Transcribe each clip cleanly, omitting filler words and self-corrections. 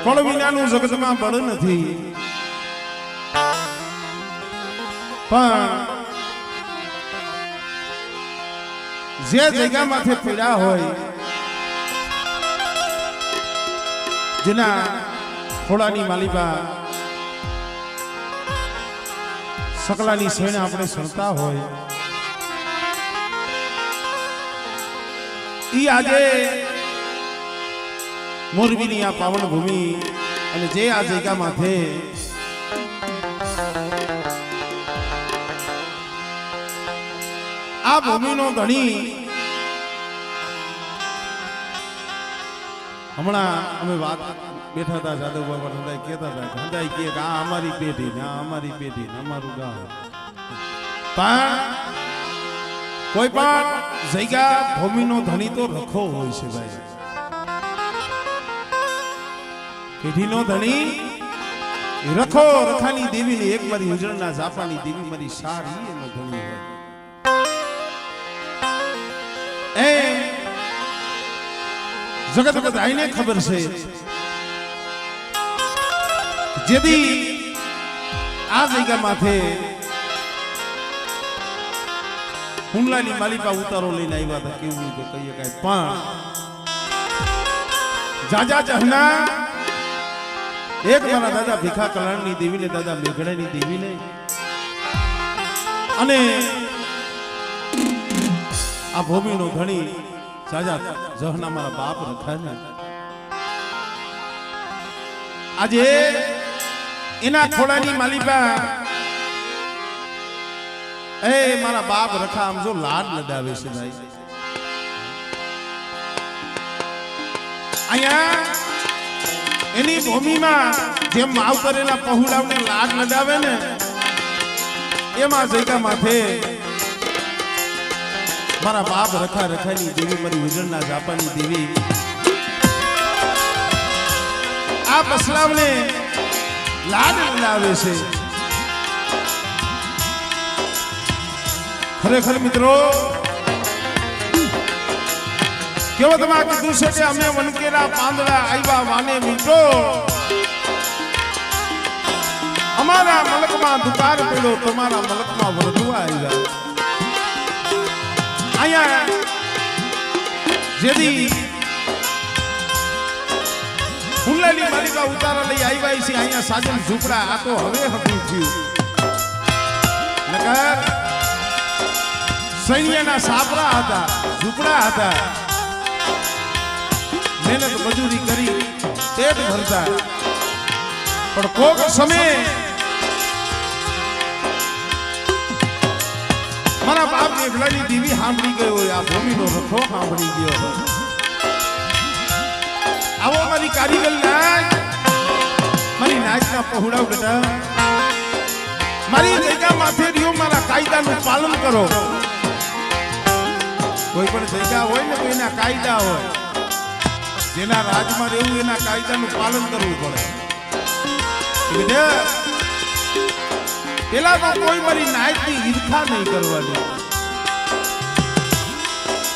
ફળ વિનાનું જગતમાં બળ નથી, પણ જે જગ્યામાંથી પીડા હોય, જેના ખોળાની માલિકા સકલાની સેને આપણે સણતા હોય, ઈ આજે મોરબીની આ પાવન ભૂમિ અને જે આ જગ્યામાં આ ભૂમિનો ધણી હમણાં અમે વાત બેઠા હતા જાદવ બાબા હતા, કહેતા હતા ગાંધાઈ કે આ અમારી પેઢી ને આ અમારી પેઢી ને અમારું ગામ, પણ કોઈ પણ જગ્યા ભૂમિનો ધણી તો રખો હોય છે ભાઈ. પેઢીનો ધણી રખો, રખાની દેવી ને એક મારી ઉજળના જાપાની દેવી મારી સારી એનો ધણી હોય. એ જગત બધાને ખબર છે, જેથી આ જગ્યામાં હુમલાની માલિકા ઉતારો લઈને આવ્યા હતા, કેવું તો કહીએ કઈ, પણ જાજા જહના એક મારા દાદા ભીખા કલાણની દેવીને, દાદા મેઘડાની દેવીને અને આ ભૂમિનો ધણી જાજા જહના મારા બાપ રખાને આજે એના ખોડાની માલિકા એ મારા બાપ રખા આમ જો લાડ લડાવે છે ભાઈ. અહીંયા એની ભૂમિમાં જેમ માવતરેલા પહોળાવને લાડ લડાવે ને, એમાં જગ્યા માથે મારા બાપ રખા રખાની દેવી મારી ઉજળના જાપાની દેવી આ બસલાવને લાડ લડાવે છે. ખરેખર મિત્રો કેવો તમે કીધું છે કે અમે વનકેરા પાંદડા આવ્યા વાને મીઠો, અમારા મલકમાં દુકાર પડ્યો, તમારા મલકમાં વરદુઆ આવ્યા. અહીંયા જેથી હુમલાની માલિકા ઉતારા લઈ આવ્યા છે, અહીંયા સાજન ઝૂંપડા આ તો હવે હકું થયું. નકર સૈન્યના સાપરા હતા, ઝૂંપડા હતા, મહેનત મજૂરી કરી પેટ ભરતા, પણ કોક સમય મારા બાપ મેઘડાની દેવી સાંભળી ગયો, આ ભૂમિનો રખો સાંભળી ગયો. આવો મારી કારીગર નાચ, મારી નાચના પહોળાવ બેટા, મારી જગ્યા માથે રહ્યો, મારા કાયદાનું પાલન કરો. કોઈ પણ જગ્યા હોય ને તો એના કાયદા હોય, જેના રાજમાં રહેવું એના કાયદાનું પાલન કરવું પડે. પેલા તો કોઈ મારી નાયકની ઈર્ષા નહીં કરવાની.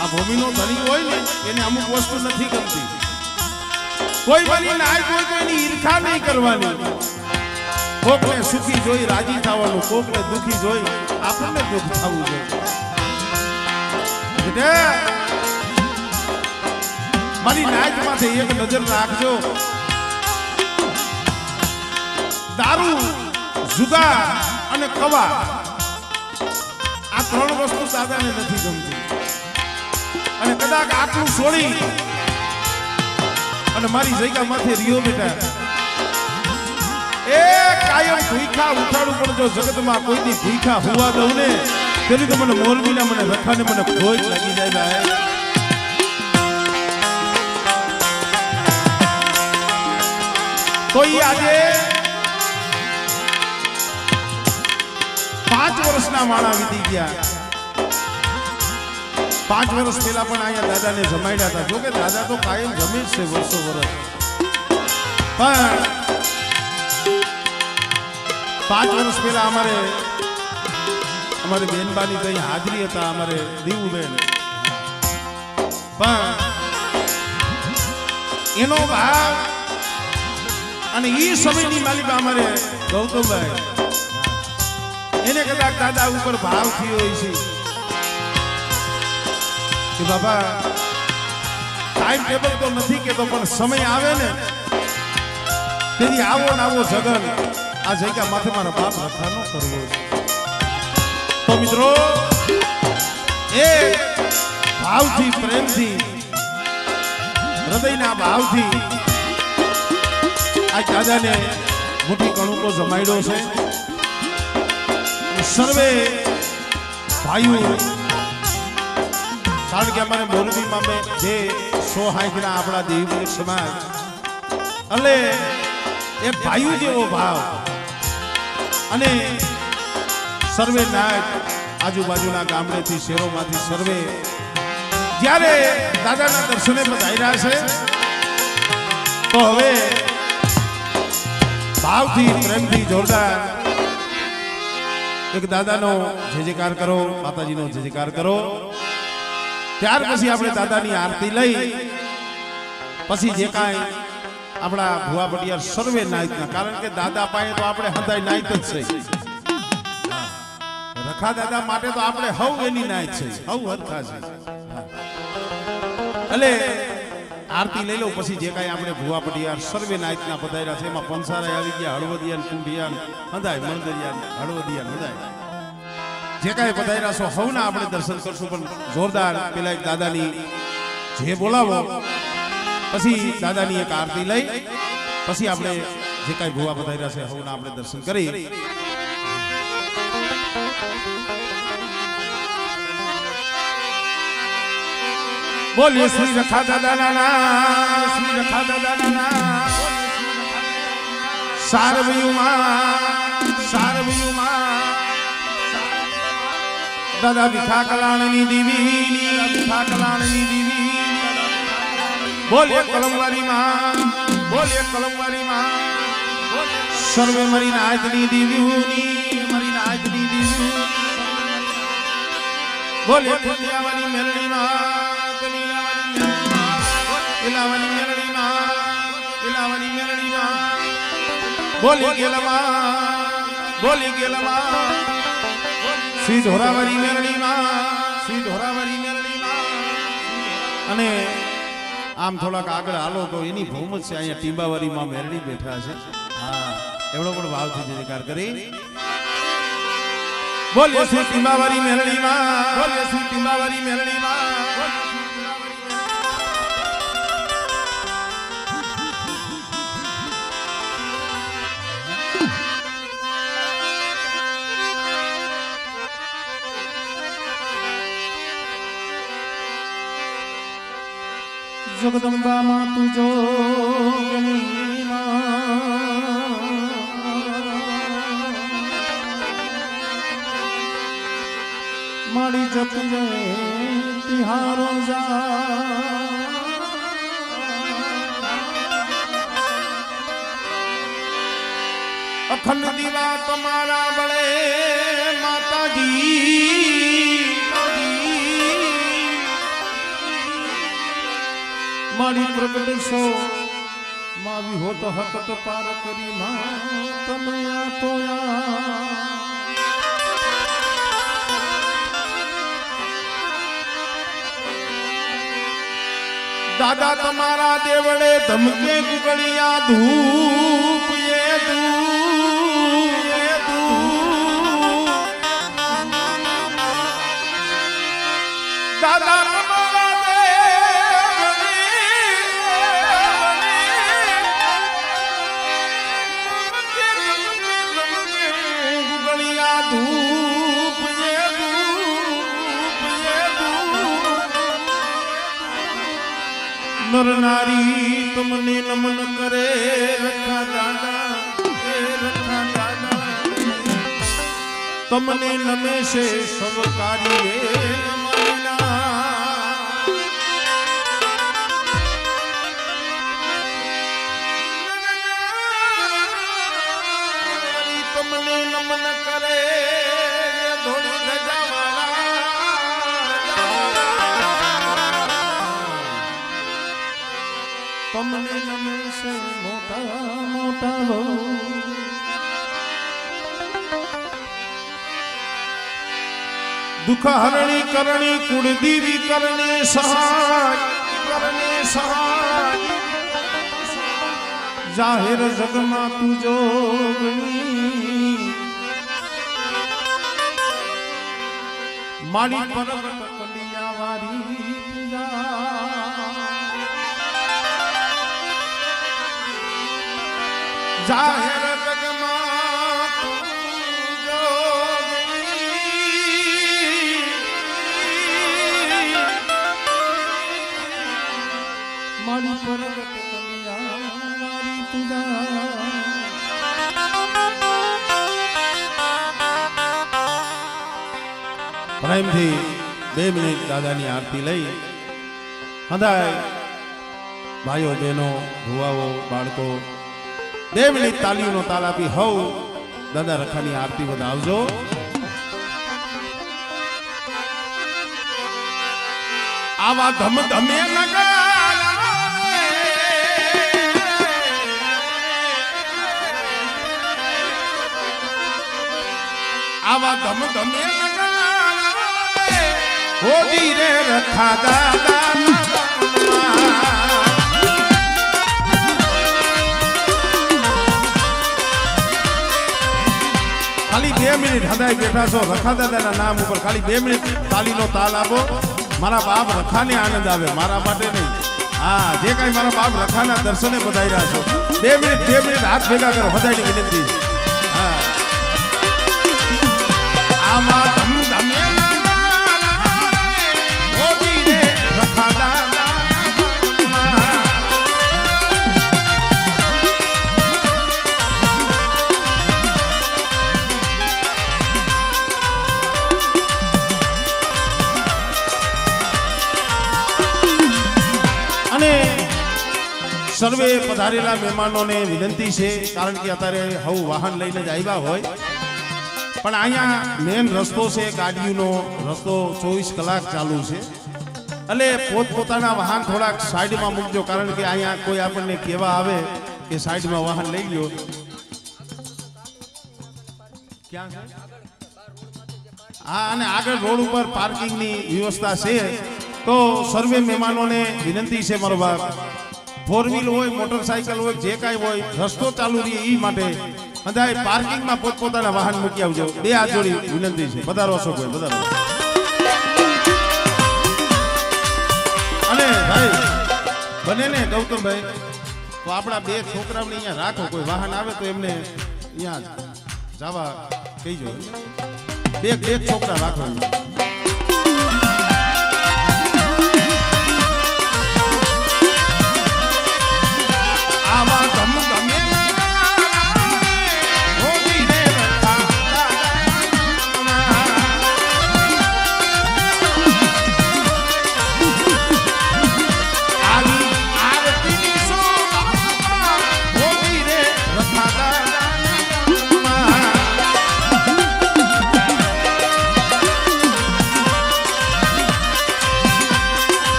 આ ભૂમિનો ધણી હોય ને એને અમુક વસ્તુ નથી ગમતી, કોઈ મારી નાયક હોય તો એની ઈર્ષા નહીં કરવાની. કોકને સુખી જોઈ રાજી થવાનું, કોકને દુખી જોઈ આપણને દુઃખ થવું જોઈએ. મારી નાચ માથે એક નજર રાખજો. દારૂ, જુગાર અને કવા આ ત્રણ વસ્તુ દાદાને નથી ગમતી, અને કદાચ આટલું છોડી અને મારી જગ્યા માથે રહ્યો બેટા, એ કાયમ ભૂખા ઉઠાડું, પણ જો જગતમાં કોઈની ભૂખા હોવા દઉં ને તેની તો મને મોરબીના મને રખાને મને ખોજ લાગી જાય ભાઈ. તો ઈ આજે 5 વર્ષના માળા વીતી ગયા. 5 વર્ષ પહેલા પણ અહીંયા દાદાને જમાડ્યા હતા. જોકે દાદા તો કાયમ જમે જ છે વર્ષો વર્ષ, પણ 5 વર્ષ પહેલા અમારે બેનબાની કઈ હાજરી હતા, અમારે દીવુબેન, પણ એનો ભાવ અને ઈ સમયની માલિકા અમારે ગૌતમભાઈ એને કદાચ દાદા ઉપર ભાવ થયો હોય છે કે બાબા ટાઈમ ટેબલ તો નથી કેતો પણ સમય આવે ને તેથી આવો ને આવો જગન આ જગ્યા માથે મારા બાપ રખા ન કરવો છે તો મિત્રો એ ભાવથી પ્રેમથી હૃદયના ભાવથી આ દાદાને મોટી કણુકો જમાડ્યો છે સર્વે ભાઈઓ કારણ કે અમારે મોરબીમાં જે 160 ના આપણા દેવી સમાજ એટલે એ ભાઈઓ જેવો ભાવ અને સર્વે નાયક આજુબાજુના ગામડેથી શહેરોમાંથી સર્વે જ્યારે દાદાના દર્શને પધાર્યા છે તો હવે ભાવથી પ્રેમથી જોરદાર એક દાદાનો જય જયકાર કરો માતાજીનો જય જયકાર કરો ત્યાર પછી આપણે દાદાની આરતી લઈ પછી જે કાંઈ આપણા ભુવા ભટિયાર સર્વે નાયકના કારણ કે દાદા પાસે તો આપણે હદાય નાયક જ છે રખા દાદા માટે તો આપણે હવ એની નાયક છે હવ હરખા છે એટલે આરતી લઈ લો પછી જે કાંઈ આપણે ભુવા ભટિયાર સર્વે નાયકના પધાર્યા છે એમાં પંસારા આવી ગયા હળવદિયાન કુંડિયાન હદાય મંદરિયાન હળવદિયાન હદાય જે કાંઈ પધાર્યા છો હવના આપણે દર્શન કરશું પણ જોરદાર પેલા એક દાદાની જે બોલાવો પછી દાદાની એક આરતી લઈ પછી આપણે જે કાંઈ ભુવા પધાર્યા છે હવના આપણે દર્શન કરી બોલીએ શ્રી રખા દાદાના શ્રી રખા દાદાના સારવયુમાં દાદા વિખા કલાણની દીવી બોલીએ કલમવારી માં સર્વે મરી નાયકની દીવીની બોલીએ ખોડિયાવાળી મેલડી માં ઇલાવાની મેલડી માં બોલી ગેલમાં શ્રી ધોરાવરી મેલડી માં અને આમ થોડાક આગળ હાલો તો એની ભૂમત છે અહીંયા ટીંબાવારી માં મેરડી બેઠા છે હા એવડો પણ ભાવથી જયકાર કરી બોલીએ શ્રી ટીંબાવારી મેરડી માં જગદંબા માં તુજો મારી જપને તિહારો જા અખંડ દીવા તમારા બળે માતાજી મારી પ્રગટ સો માવી હોત હકત પાર કરી માં તમે આપોયા દાદા તમારા દેવડે ધમકે ગુગળિયા ધૂપ એ દાદા नर नारी तुमने नमन करे रखा दादा तुमने नमे से सब कार्य तुमने नमन करे धोड़ी તમને નમે છે મોટા મોટા હો દુઃખ હરણી કરણી કુળદીવી કરને સહાય જાહેર જગમાં તું જોગણી મારી પરગટ કંડિયા વારી જાહેર જગમાં તું જોગણી મારી પરગટ પ્રેમથી 2 મિનિટ દાદાની આરતી લઈ હદાય ભાઈઓ બહેનો ભુવાઓ બાળકો 2 મિનિટ તાલીઓનો તાલ આપી હવ દાદા રખાની આરતી વધાવજો. આવા ધમધમે આવા ધમધમે હોજી રે રખા દાદા ખાલી 2 મિનિટ હદાય બેઠા છો રખા દાદાના નામ ઉપર ખાલી 2 મિનિટ તાલીનો તાલ આપો. મારા બાપ રખાને આનંદ આવે મારા માટે નહીં. હા જે કાંઈ મારા બાપ રખાના દર્શને બધાઈ રહ્યા છો 2 મિનિટ હાથ ભેગા કરો હદાયની વિનંતી. હા આમાં ધમધમે હોજી રે રખા દાદા અને સર્વે પધારેલા મહેમાનોને વિનંતી છે કારણ કે અત્યારે હવ વાહન લઈને જ આવ્યા હોય પણ અહીંયા મેન રસ્તો છે ગાડીનો રસ્તો 24 કલાક ચાલુ છે એટલે પોતપોતાના વાહન થોડાક સાઈડમાં મૂકજો કારણ કે અહીંયા કોઈ આપણને કહેવા આવે કે સાઈડમાં વાહન લઈ લ્યો. ક્યાં છે? હા અને આગળ રોડ ઉપર પાર્કિંગની વ્યવસ્થા છે તો સર્વે મહેમાનોને વિનંતી છે મારો બાપ 4 વ્હીલ હોય મોટરસાઇકલ હોય જે કાંઈ હોય રસ્તો ચાલુ રહે એ માટે અંધાય પાર્કિંગમાં પોતપોતાના વાહન મૂકી આવજો. 2 હાથ જોડી વિનંતી છે. પધારો અશોકભાઈ પધારો. અને ભાઈ બને ને ગૌતમભાઈ તો આપણા 2 છોકરાઓને અહીંયા રાખો કોઈ વાહન આવે તો એમને અહીંયા જવા કહીજો. 2 છોકરા રાખો. આવા ધમધમે હોજી રે રખા આવી આરતીની શોભા હોજી રે રખા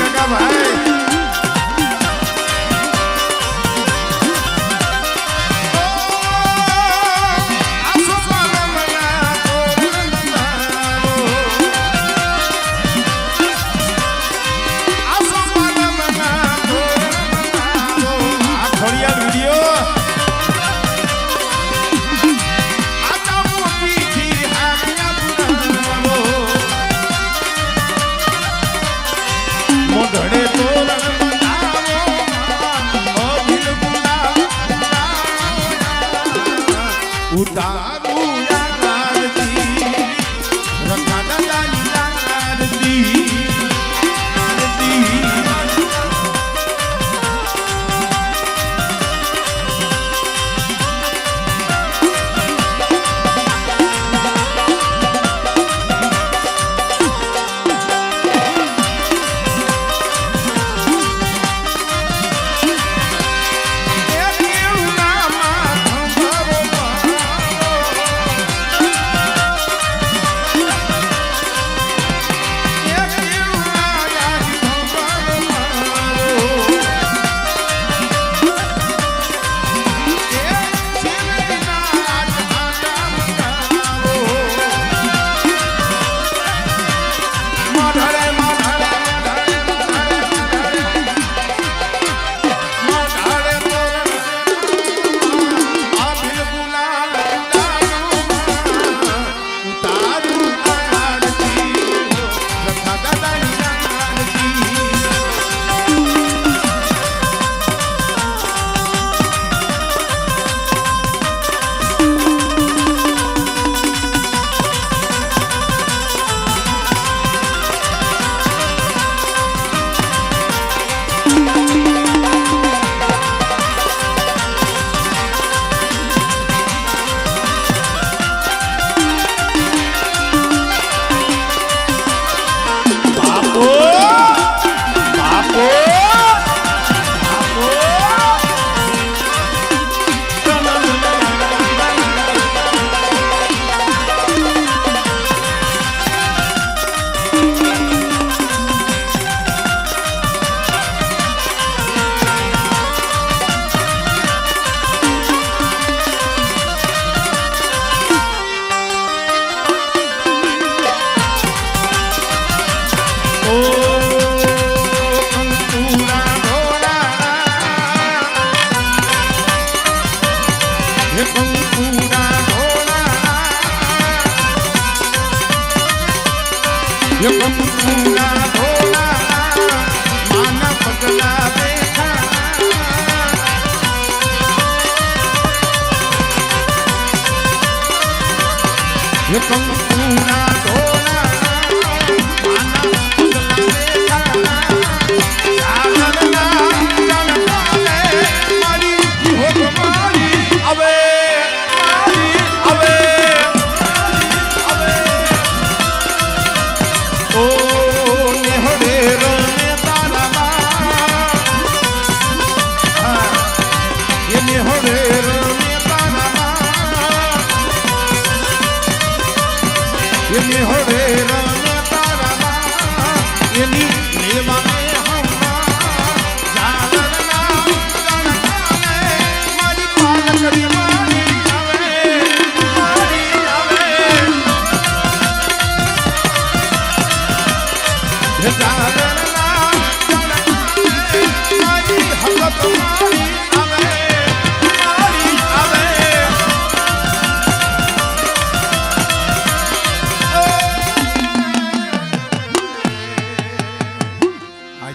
કાકા ભાઈ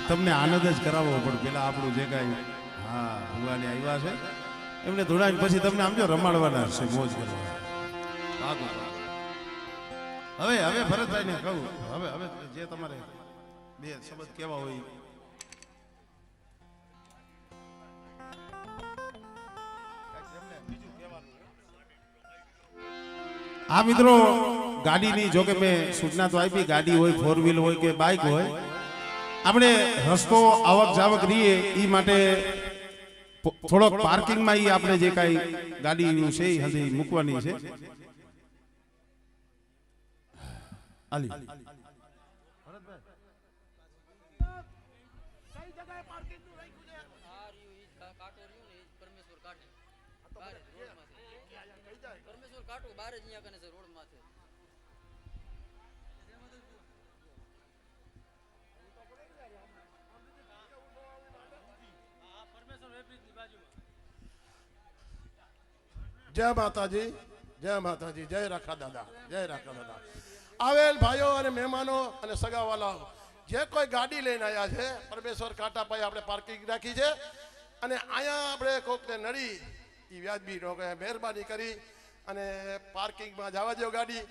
તમને આનંદ જ કરાવવો પણ પેલા આપણું જે કાંઈ હા ભુવાને આવ્યા છે એમને ધોડાઈને પછી તમને આમ જો રમાડવાના છે મોજ કરવા. હવે હવે ભરતભાઈને કહું હવે હવે જે તમારે બે શબ્દ કેવા હોય. આ મિત્રો ગાડીની જો કે મેં સૂચના તો આપી, ગાડી હોય, ફોર વ્હીલ હોય કે બાઇક હોય, આપણે રસ્તો આવક જાવક રહીએ એ માટે થોડોક પાર્કિંગમાં ઈ આપણે જે કાંઈ ગાડીનું છે એ હજી મૂકવાની છે. આલી પરમેશ્વર કાટું બાર જ અહીંયા કને છે રોડ માથે. જય માતાજી, જય માતાજી, જય રાખા દાદા, જય રાખા દાદા. આવેલ ભાઈઓ અને મહેમાનો અને સગાવાલાઓ જે કોઈ ગાડી લઈને આવ્યા છે પરમેશ્વર કાંટા પાસે આપણે પાર્કિંગ રાખી છે અને અહીંયા આપણે કોકને નડી એ વ્યાજબી નો કહે મહેરબાની કરી અને પાર્કિંગમાં જવા દો ગાડી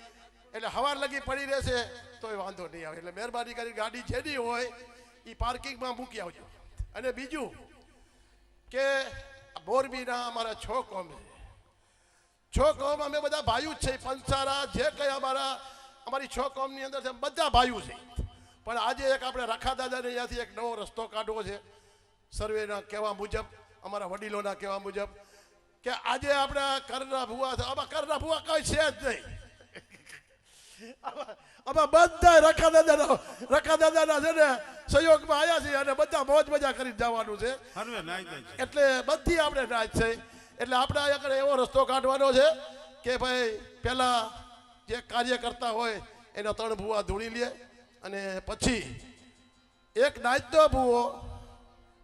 એટલે હવાર લગી પડી રહેશે તો એ વાંધો નહીં આવે એટલે મહેરબાની કરી ગાડી જેની હોય એ પાર્કિંગમાં મૂકી આવજો. અને બીજું કે મોરબીના અમારા 6 કોમ છે, 6 કોમ અમે બધા ભાઈઓ જ છે. પંચારા જે કંઈ અમારી 6 કોમની અંદર છે બધા ભાઈઓ છે. પણ આજે એક આપણે રાખા દાદાને અહીંયાથી એક નવો રસ્તો કાઢવો છે સર્વેના કહેવા મુજબ, અમારા વડીલોના કહેવા મુજબ કે આજે આપણે કરના ભુવા છે. આમાં કરના ભુવા કઈ છે જ નહીં. આમાં બધા રાખા દાદાના છે ને સહયોગમાં આવ્યા છે અને બધા મોજ મજા કરી જવાનું છે. એટલે બધી આપણે નાચ છે. એટલે આપણે આગળ એવો રસ્તો કાઢવાનો છે કે ભાઈ પેલા જે કાર્ય કરતા હોય એના 3 ભુવા ધૂણી લે અને પછી એક નાચતો ભૂવો,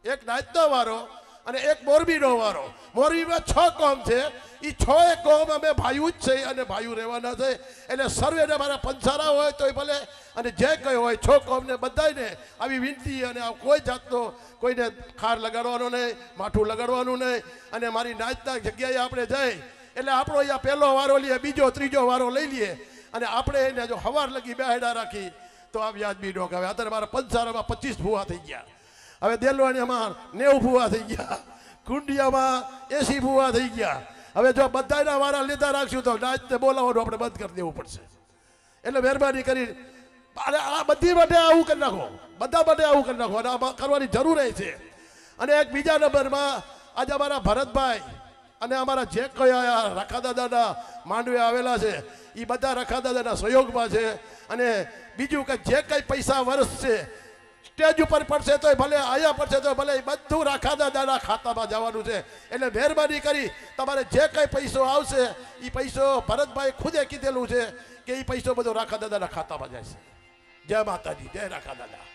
એક નાચતો વારો અને એક મોરબીનો વારો. મોરબીમાં 6 કોમ છે. એ 6 કોમ અમે ભાઈઓ જ છે અને ભાઈઓ રહેવાના છે. એટલે સર્વેને મારા પંચારા હોય તોય ભલે અને જે કંઈ હોય 6 કોમને બધાને આવી વિનંતી અને કોઈ જાતનો કોઈને ખાર લગાડવાનો નહીં, માઠું લગાડવાનું નહીં. અને મારી નાચના જગ્યાએ આપણે જઈ એટલે આપણો અહીંયા પહેલો વારો લઈએ, બીજો ત્રીજો વારો લઈ લઈએ અને આપણે એને જો હવાર લગી બેહાડા રાખી તો આ વ્યાજબી ડોક. હવે અત્યારે મારા પંચારામાં 25 ભૂવા થઈ ગયા, હવે દેલવાણીમાં 90 ભૂવા થઈ ગયા, કુંડિયામાં 80 ભૂવા થઈ ગયા. હવે જો બધાના વારા લીધા રાખશું તો નાચને બોલાવવાનું આપણે બંધ કરી દેવું પડશે. એટલે મહેરબાની કરી આ બધી માટે આવું કરી નાખો, બધા માટે આવું કરી નાખો અને આ કરવાની જરૂર છે. અને એક બીજા નંબરમાં આજે અમારા ભરતભાઈ અને અમારા જે કોઈ રાખા દાદાના માંડવે આવેલા છે એ બધા રાખા દાદાના સહયોગમાં છે. અને બીજું કે જે કંઈ પૈસા વર્ષ છે સ્ટેજ ઉપર પડશે તો ભલે, અહીંયા પડશે તો ભલે, બધું રાખા દાદાના ખાતામાં જવાનું છે. એટલે મહેરબાની કરી તમારે જે કંઈ પૈસો આવશે એ પૈસો ભરતભાઈ ખુદે કીધેલું છે કે એ પૈસો બધો રાખા દાદાના ખાતામાં જાય છે. જય માતાજી, જય રાખા દાદા.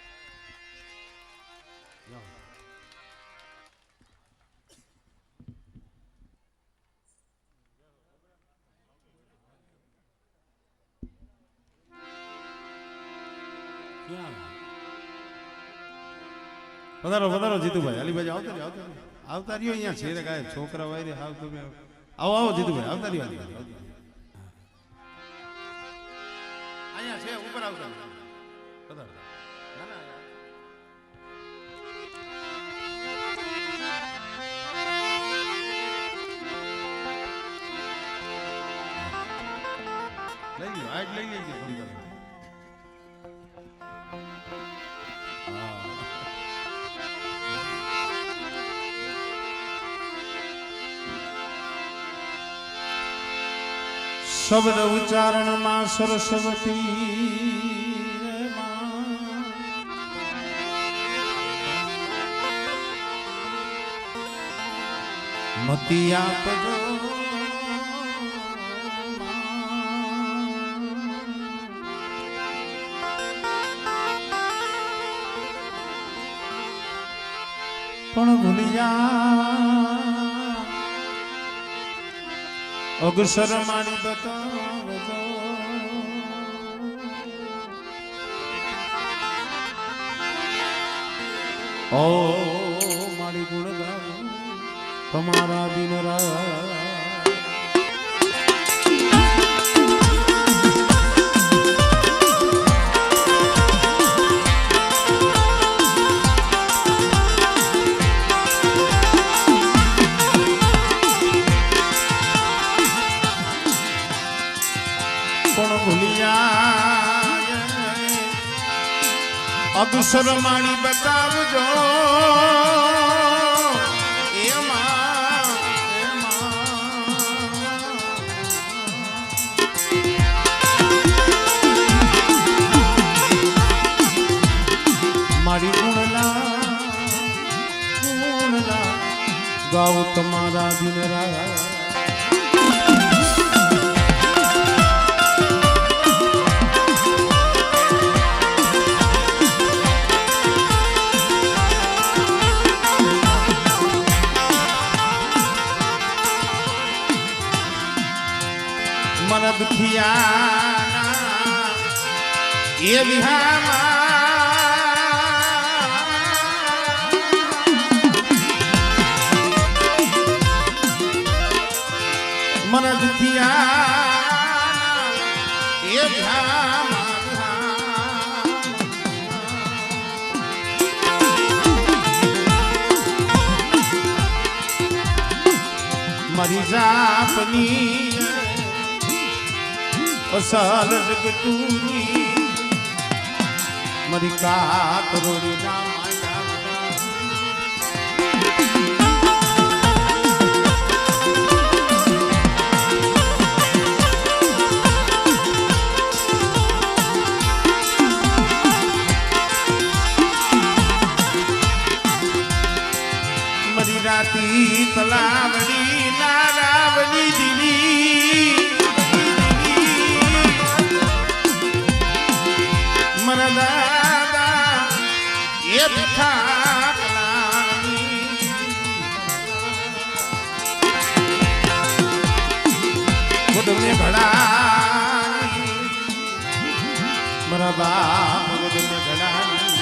પધારો પધારો જીતુભાઈ, અલીભાઈ આવતા રહ્યો. અહીંયા છે કાંઈ છોકરા વાય આવો તમે આવો આવો જીતુભાઈ આવતા રહ્યો. અહીંયા છે ઉપર આવતા પધારો. લઈ લો આજ લઈ લેજો થોડી વાર. શબ્દ ઉચ્ચારણમાં સરસ્વતી મતી આપજો. પણ ભૂલિયા અગસર મારી બતાવજો. ઓ મારી ગુણગાન તમારા દિન રાત. અગસર માણી બતાવજો. મારી ગુણલા ગાઉ તમારા દિન રાત मन दुखियाना ये विहामा मन दुखियाना ये विहामा मरी जापनी અસાલ જગતુની મરી કાત રોડી ના મરી રાતી તલાવડી નારાવડી દીવી દાદા એ ભીખાકલાની ગોડને ઘડાની મારા બાપ ગોડને ઘડાની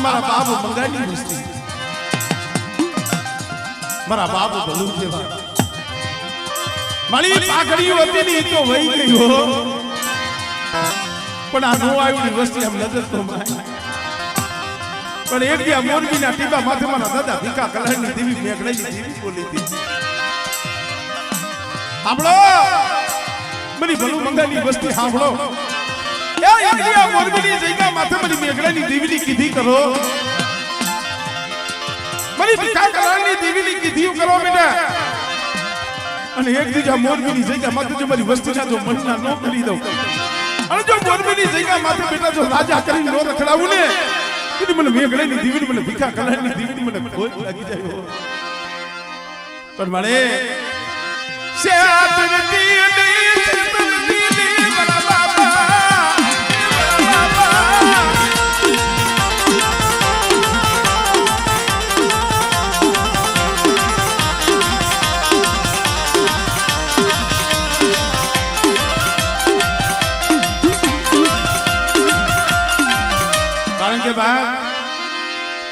મારા બાબુ મંગાની વસ્તી મારા બાબુ ભલું જેવા મારી પાઘડીઓ હતી ને તો વહી ગયો પણ આ નો આવી વસ્તી આમ નજર તો માય પણ એક દી મોરબીના ટીબા માથે મારા દાદા ભીખા કલાની દેવી મેઘડાની દેવી બોલી હતી સાંભળો મારી ભલું મંગાની વસ્તી સાંભળો મોરબીની જગ્યા માથે મારી મેઘડાની દેવીની કીધી કરો મારી ભીખા કલાની દેવીની કીધી કરો બેટા અને એક દીજા મોરબીની જગ્યા માથે જો મારી વસ્તીના જો મનના નો કરી દઉં અને જો મોરબીની જગ્યા માથે બેટા જો રાજા કરીને નો રખડાવું ને તો મને મેઘડાની દેવીની મને ભીખા કલાની દેવીની મને ખોટ લાગી જાય પણ મને શેતરતી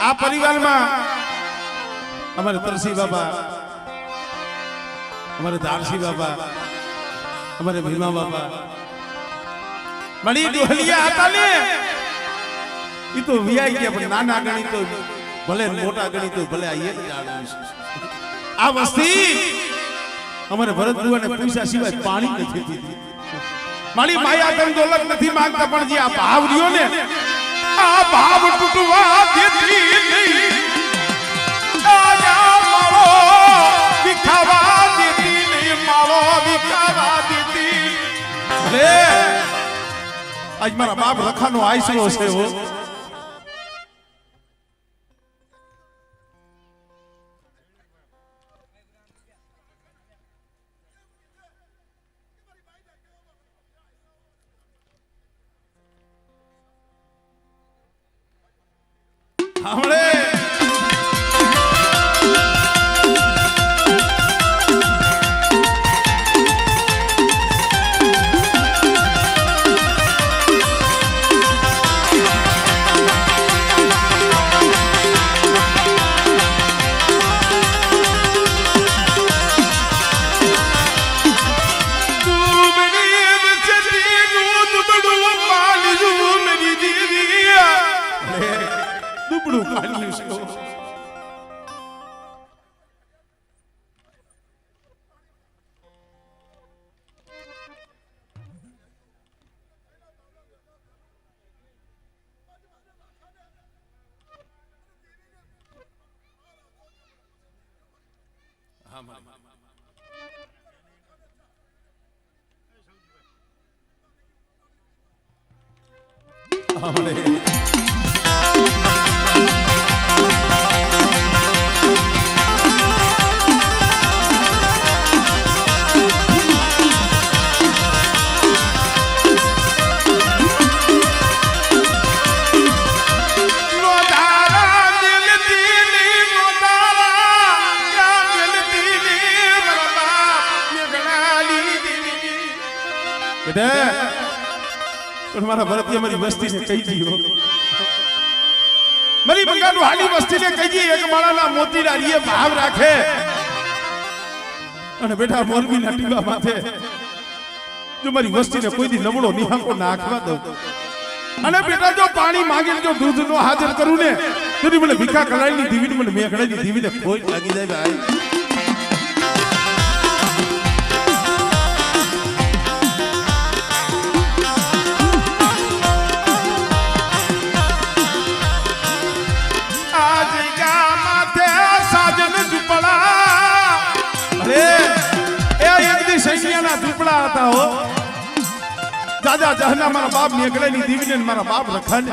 આ પરિવારમાં અમારે તરસી બાબા અમારે દારસી બાબા અમારે ભીમા બાબા મળી ડોહલિયા હતા ને ઈ તો વિયાઈ ગયા પણ નાના ગણી તો ભલે મોટા ગણી તો ભલે આ એક જાણવું આ વસ્તી અમારે ભરત બુવાને પૈસા સિવાય પાણી નથી પીતી મારી માયા ધન દોલત નથી માંગતા પણ જે આ ભાવ રહ્યો ને આ ભાવ તૂટવા દેતી નહીં આજા મારો વિખાવા દેતી નહીં મારો વિખાવા દેતી અરે આજ મારા બાપ રખાનો આઈસરો છે હો हमरे દુબળું પાડ્યું છે પણ મારા ભરતીય મારી વસ્તીને કહી દીધો મારી બંગાળનું હાલી વસ્તીને કહી દી એક માળાના મોતીના રીએ ભાવ રાખે અને બેટા મોરબીના ટીબા માથે જો મારી વસ્તીને કોઈ દી નબળો નિહાકો નાખવા દઉં અને બેટા જો પાણી માંગીને જો દૂધ નો હાજર કરું ને તો મને ભીખા કરાઈની દીવીને મને મેઘડાની દીવીને કોઈ લાગી જાય ભાઈ ઝૂંપડા હતા હો દાદા જહના મારા બાપ ની અગળેની દીવીને મારા બાપ રખાને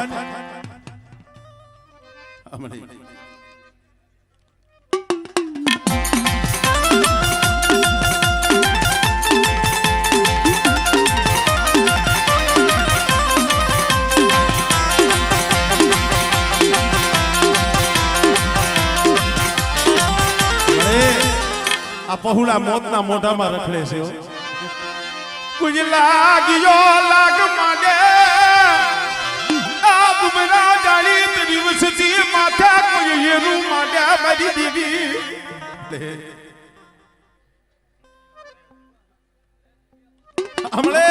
આ પहुડા મોતના મોઢામાં રખડે છે कुछ लागियो लाग मागे आप मेरा जानी तेरी वसती माथा कोई ये रू मागे मेरी दीवी हमले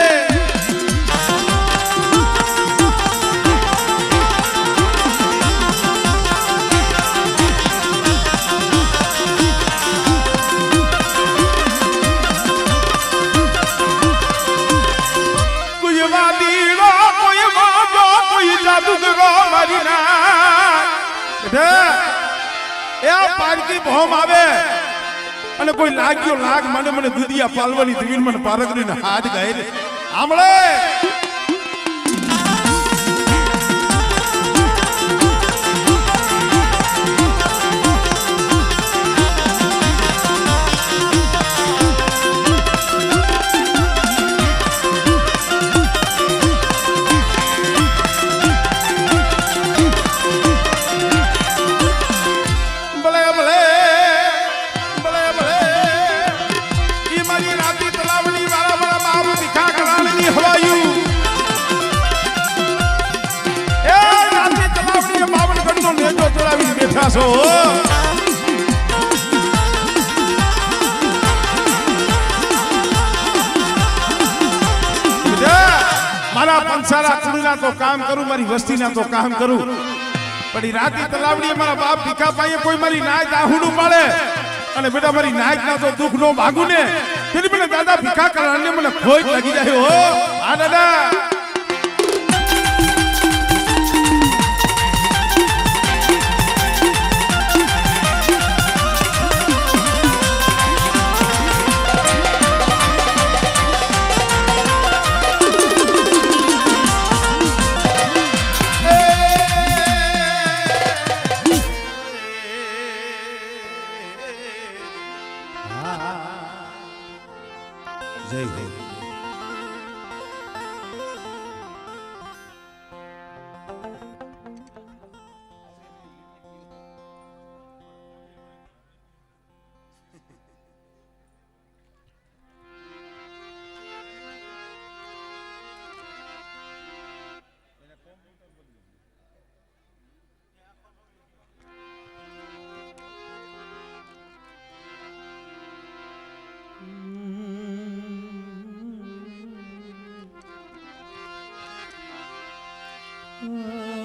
પારકી ભોમ આવે અને કોઈ લાગ્યો લાગ મને મને દુધિયા પાલવાની દીવીન મને પારકરીને હાથ ગાય આમળે છો મારા પંસારા કુળના તો કામ કરું મારી વસ્તીના તો કામ કરું પણ ઈ રાતી તલાવડીએ મારા બાપ ભીખા પાઈએ કોઈ મારી નાક આહુડું પાડે અને બેટા મારી નાક ના તો દુઃખ નો ભાગું ને તેની મને દાદા ભીખા કરવાને મને ખોઈ લાગી જાય હો આ દાદા જય હો Oh